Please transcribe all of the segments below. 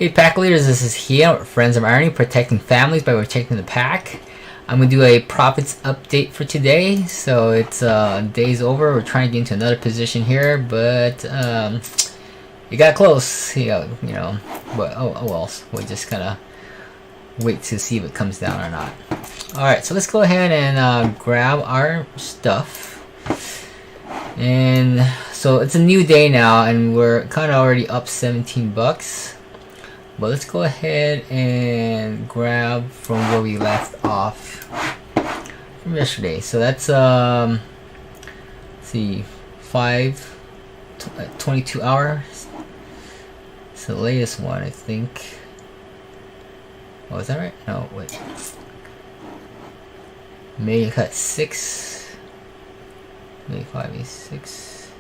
Hey pack leaders, this is here, Friends of Irony, protecting families by protecting the pack. I'm going to do a profits update for today. So it's day's over. We're trying to get into another position here, but it got close. You know, but oh well. We'll just kind of wait to see if it comes down or not. Alright, so let's go ahead and grab our stuff. And so it's a new day now, and we're kind of already up 17 bucks. But let's go ahead and grab from where we left off from yesterday. So that's let's see, 22 hours. It's the latest one, I think. Oh, is that right? No, wait. May cut 6. May 5 is 6.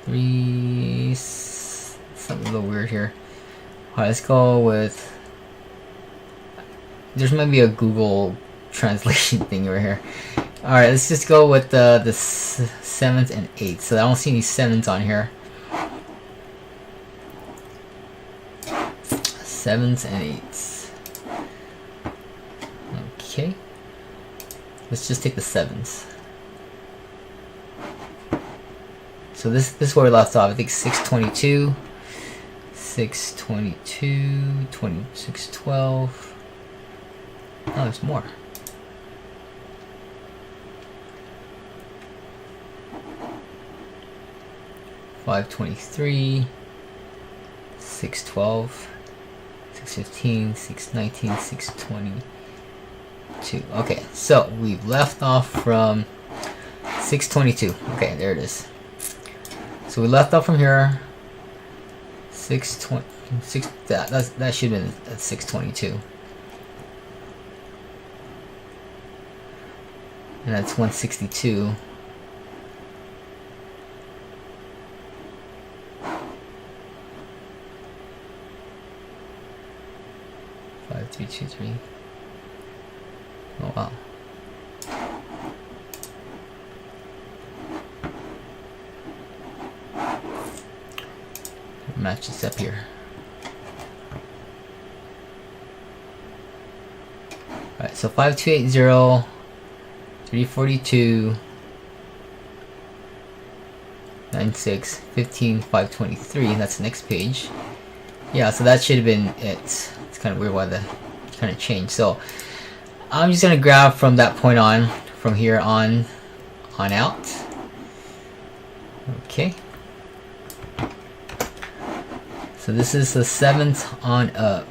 3. Something a little weird here. Alright, let's go with. There's maybe a Google translation thing over here. Alright, let's just go with the 7th and 8th. So I don't see any 7s on here. 7s and 8s. Okay. Let's just take the 7s. So this is where we left off. I think 622. 622, 2612. Oh, there's more. $523, 612, 615, 619, 622. Okay, so we've left off from 622. Okay, there it is. So we left off from here. 620, that should have been at 622. And that's 162. Five, 3, 2, 3. Oh wow. Match this up here. Alright, so 5280, 342, 96, 15, 523. That's the next page. Yeah, so that should have been it. It's kind of weird why the kind of changed. So I'm just gonna grab from that point on, from here on out. Okay. So this is the 7th on up.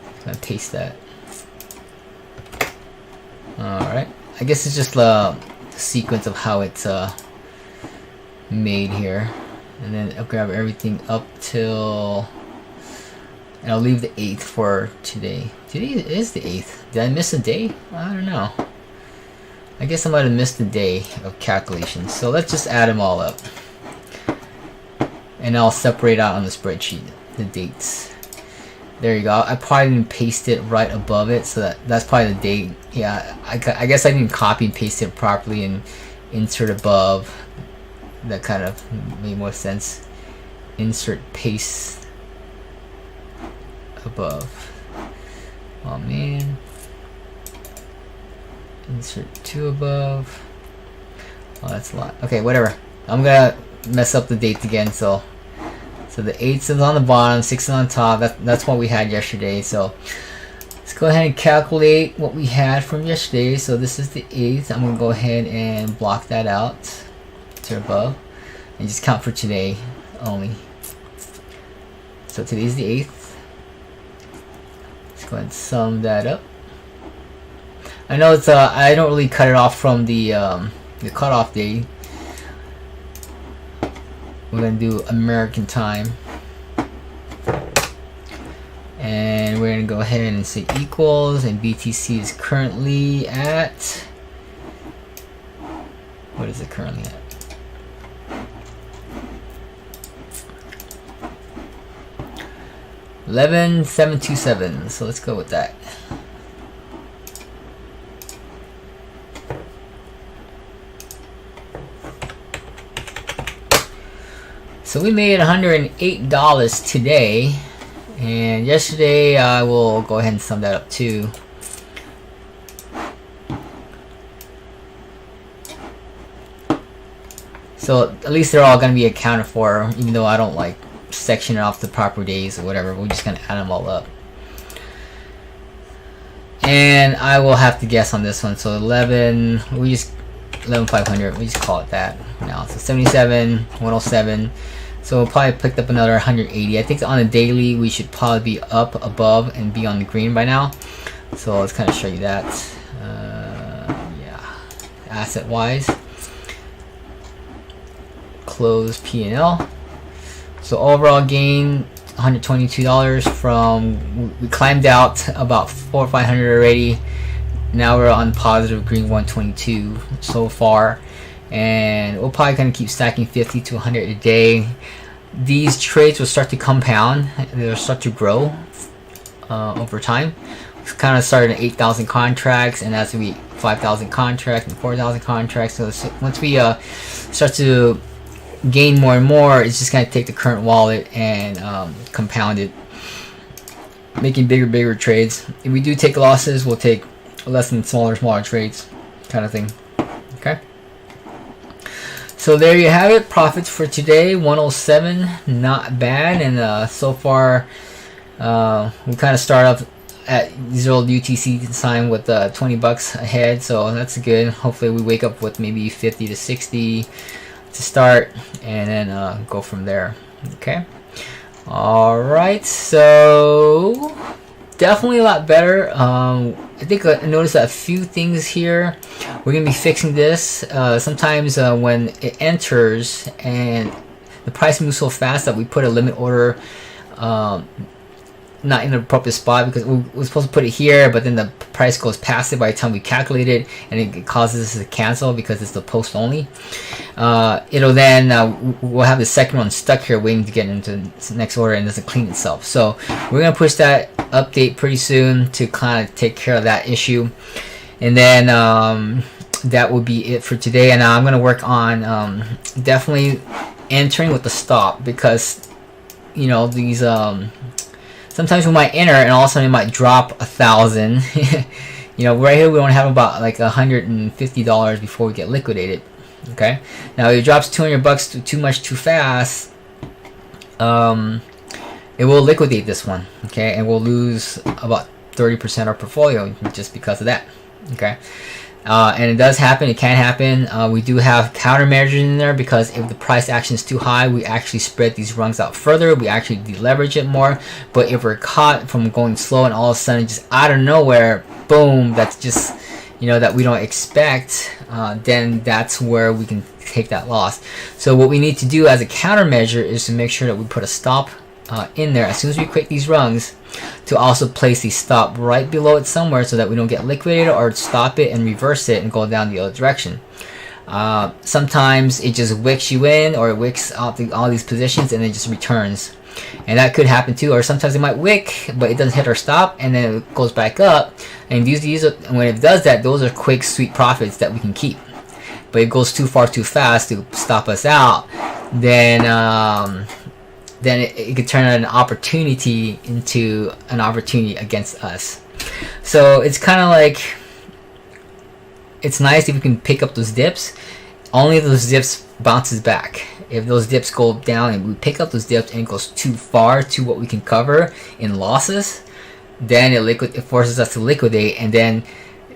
I'm gonna paste that. Alright. I guess it's just the sequence of how it's made here. And then I'll grab everything up till. And I'll leave the 8th for today. Today is the 8th. Did I miss a day? I don't know. I guess I might have missed a day of calculations. So let's just add them all up. And I'll separate out on the spreadsheet the dates. There you go. I probably didn't paste it right above it, so that's probably the date. Yeah, I guess I didn't copy and paste it properly and insert above. That kind of made more sense. Insert paste above. Oh man. Insert 2 above. Oh, that's a lot. Okay, whatever. I'm gonna mess up the dates again, so the 8th is on the bottom, 6th is on top. That's what we had yesterday. So let's go ahead and calculate what we had from yesterday. So this is the 8th. I'm gonna go ahead and block that out to above and just count for today only. So today's the 8th. Let's go ahead and sum that up. I know it's I don't really cut it off from the cutoff date. We're gonna do American time, and we're gonna go ahead and say equals, and BTC is currently at, what is it currently at? $11,727. So let's go with that. So we made $108 today, and yesterday I will go ahead and sum that up too. So at least they're all going to be accounted for, even though I don't like section it off the proper days or whatever. We're just going to add them all up. And I will have to guess on this one. So 11,500. We just call it that now. So 77, 107. So we'll probably picked up another 180. I think on the daily we should probably be up above and be on the green by now. So let's kind of show you that. Yeah, asset wise. Close P&L. So overall gain $122 from, we climbed out about 400 or 500 already. Now we're on positive green 122 so far, and we'll probably kind of keep stacking 50 to 100 a day. These trades will start to compound, they'll start to grow over time. We kind of started at 8,000 contracts, and as we 5,000 contracts and 4,000 contracts. So once we start to gain more and more, it's just going to take the current wallet and compound it, making bigger trades. If we do take losses, we'll take less than smaller trades, kind of thing. Okay, so there you have it. Profits for today, 107, not bad. And so far we kind of start off at 0 UTC sign with 20 bucks ahead, so that's good. Hopefully we wake up with maybe 50 to 60 to start, and then go from there. Okay, all right, so definitely a lot better. I think I noticed a few things here. We're gonna be fixing this. Sometimes when it enters and the price moves so fast that we put a limit order not in the appropriate spot, because we're supposed to put it here, but then the price goes past it by the time we calculate it, and it causes us to cancel because it's the post only. It'll then we'll have the second one stuck here waiting to get into the next order, and it doesn't clean itself. So we're gonna push that update pretty soon to kind of take care of that issue, and then that will be it for today. And I'm gonna work on definitely entering with the stop, because you know these sometimes we might enter and all of a sudden it might drop 1,000. You know, right here we want to have about like $150 before we get liquidated. Okay, now if it drops 200 bucks too much too fast, it will liquidate this one. Okay, and we'll lose about 30% of our portfolio just because of that. Okay, and it does happen, it can happen. We do have countermeasures in there, because if the price action is too high, we actually spread these rungs out further, we actually deleverage it more. But if we're caught from going slow and all of a sudden just out of nowhere, boom, that's just, you know, that we don't expect, then that's where we can take that loss. So what we need to do as a countermeasure is to make sure that we put a stop in there as soon as we create these rungs, to also place the stop right below it somewhere, so that we don't get liquidated or stop it and reverse it and go down the other direction. Sometimes it just wicks you in, or it wicks out all these positions and it just returns, and that could happen too. Or sometimes it might wick but it doesn't hit our stop, and then it goes back up, and these are, when it does that, those are quick sweet profits that we can keep. But it goes too far too fast to stop us out, then it could turn an opportunity into an opportunity against us. So it's kind of like, it's nice if we can pick up those dips. Only those dips bounces back. If those dips go down and we pick up those dips and it goes too far to what we can cover in losses, then it forces us to liquidate, and then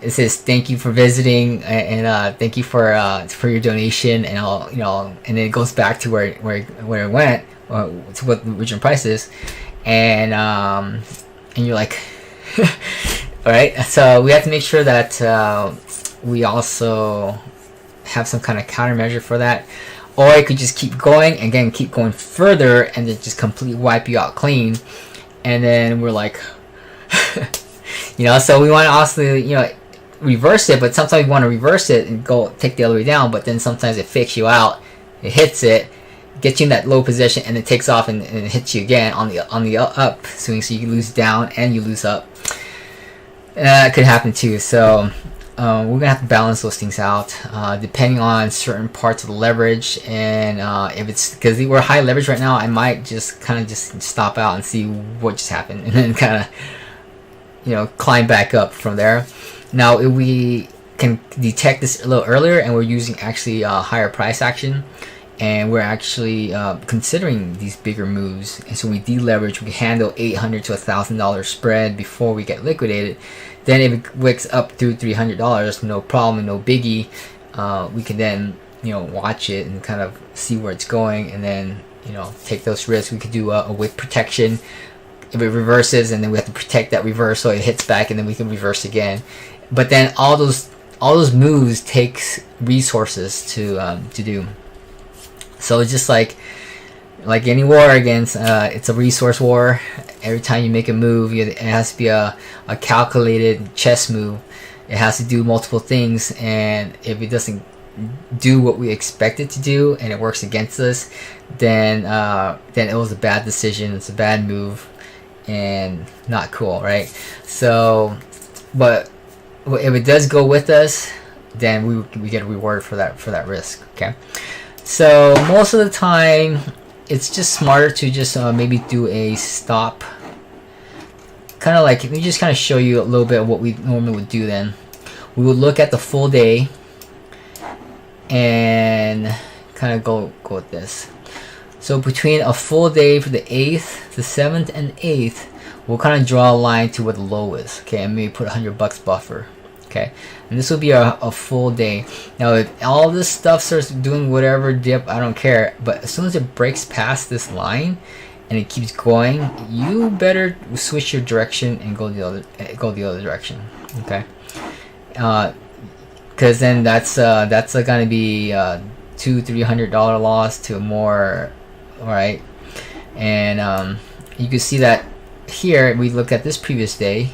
it says thank you for visiting, and thank you for your donation, and all, you know, and then it goes back to where it went, to what the original price is, and you're like, all right. So we have to make sure that we also have some kind of countermeasure for that, or it could just keep going, again, keep going further, and then just completely wipe you out clean, and then we're like, you know. So we want to also, you know, reverse it, but sometimes we want to reverse it and go take the other way down, but then sometimes it fakes you out, it hits it, gets you in that low position, and it takes off and it hits you again on the up swing, so you lose down and you lose up. That could happen too. So we're gonna have to balance those things out depending on certain parts of the leverage, and if it's because we're high leverage right now, I might just kind of just stop out and see what just happened, and then kind of climb back up from there. Now if we can detect this a little earlier and we're using actually higher price action, and we're actually considering these bigger moves, and so we deleverage, we handle $800 to $1,000 spread before we get liquidated. Then if it wicks up through $300, no problem, no biggie. We can then watch it and kind of see where it's going, and then take those risks. We could do a wick protection if it reverses, and then we have to protect that reverse so it hits back, and then we can reverse again. But then all those moves takes resources to do. So it's just like any war against, it's a resource war. Every time you make a move, it has to be a calculated chess move. It has to do multiple things, and if it doesn't do what we expect it to do and it works against us, then it was a bad decision. It's a bad move and not cool, right? So, but if it does go with us, then we get a reward for that risk. Okay, so most of the time it's just smarter to just maybe do a stop. Kind of like, let me just kind of show you a little bit of what we normally would do. Then we would look at the full day and kind of go with this. So between a full day for the 8th, the 7th, and 8th, we'll kind of draw a line to where the low is. Okay, and maybe put $100 buffer. Okay, and this will be a full day. Now if all this stuff starts doing whatever dip, I don't care, but as soon as it breaks past this line and it keeps going, you better switch your direction and go the other direction. Okay, because then that's gonna be $200-300 loss to more. All right, and you can see that here. We look at this previous day.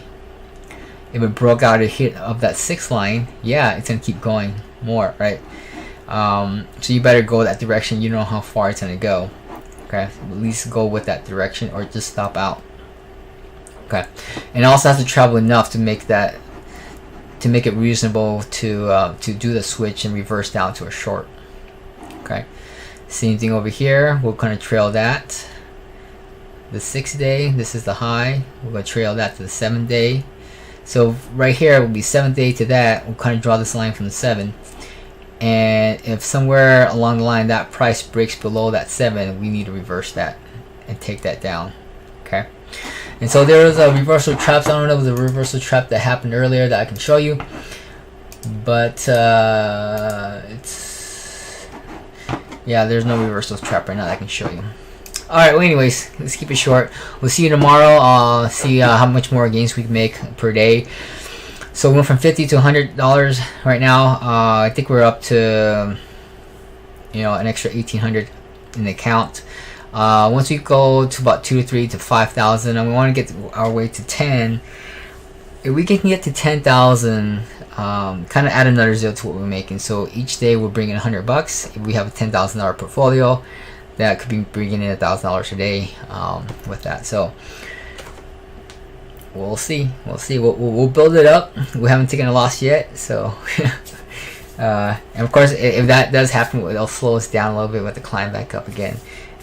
If it broke out a hit of that 6th line, yeah, it's gonna keep going more, right? So you better go that direction. You know how far it's gonna go. Okay, at least go with that direction, or just stop out. Okay, and also has to travel enough to make it reasonable to do the switch and reverse down to a short. Okay, same thing over here. We'll kind of trail that. The 6th day, this is the high. We're gonna trail that to the 7th day. So right here will be 7th day to that. We'll kind of draw this line from the 7. And if somewhere along the line that price breaks below that 7, we need to reverse that and take that down. Okay. And so there was a reversal traps. I don't know if it was a reversal trap that happened earlier that I can show you. But there's no reversal trap right now that I can show you. Alright, well anyways, let's keep it short. We'll see you tomorrow. See how much more gains we can make per day. So we went from $50 to $100 right now. I think we're up to an extra $1,800 in the account. Once we go to about 2 to 3 to 5,000, and we want to get our way to 10. If we can get to 10,000, kind of add another zero to what we're making. So each day we're bringing $100. If we have a $10,000 portfolio, that could be bringing in $1,000 a day with that. So we'll see. We'll build it up. We haven't taken a loss yet. So and of course, if that does happen, it'll slow us down a little bit with the climb back up again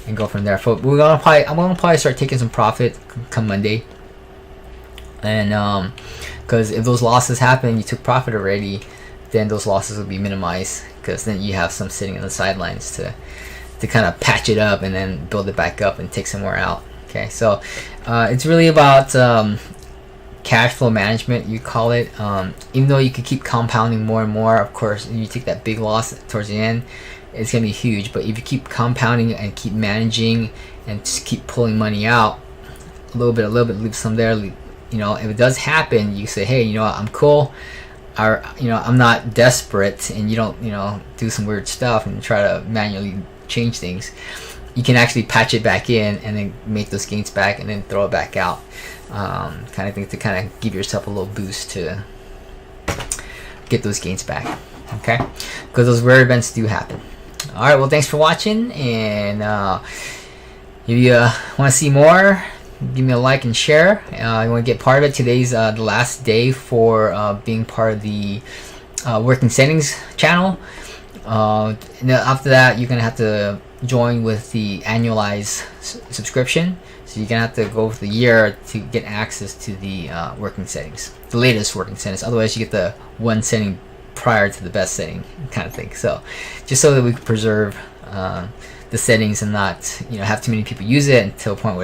and go from there. So I'm gonna probably start taking some profit come Monday. And because if those losses happen, you took profit already, then those losses will be minimized, because then you have some sitting on the sidelines to kind of patch it up and then build it back up and take some more out. Okay, so it's really about cash flow management, you call it. Even though you could keep compounding more and more, of course, if you take that big loss towards the end, it's gonna be huge. But if you keep compounding and keep managing and just keep pulling money out, a little bit, leave some there. If it does happen, you say, hey, I'm cool. I'm not desperate, and you don't do some weird stuff and try to manually change things. You can actually patch it back in and then make those gains back and then throw it back out, kind of thing, to kind of give yourself a little boost to get those gains back. Okay, because those rare events do happen. All right, well, thanks for watching, and if you want to see more, give me a like and share. You want to get part of it. Today's the last day for being part of the working settings channel. And then after that, you're gonna have to join with the annualized subscription. So you're gonna have to go for the year to get access to the working settings, the latest working settings. Otherwise, you get the one setting prior to the best setting kind of thing. So just so that we can preserve the settings and not have too many people use it until a point where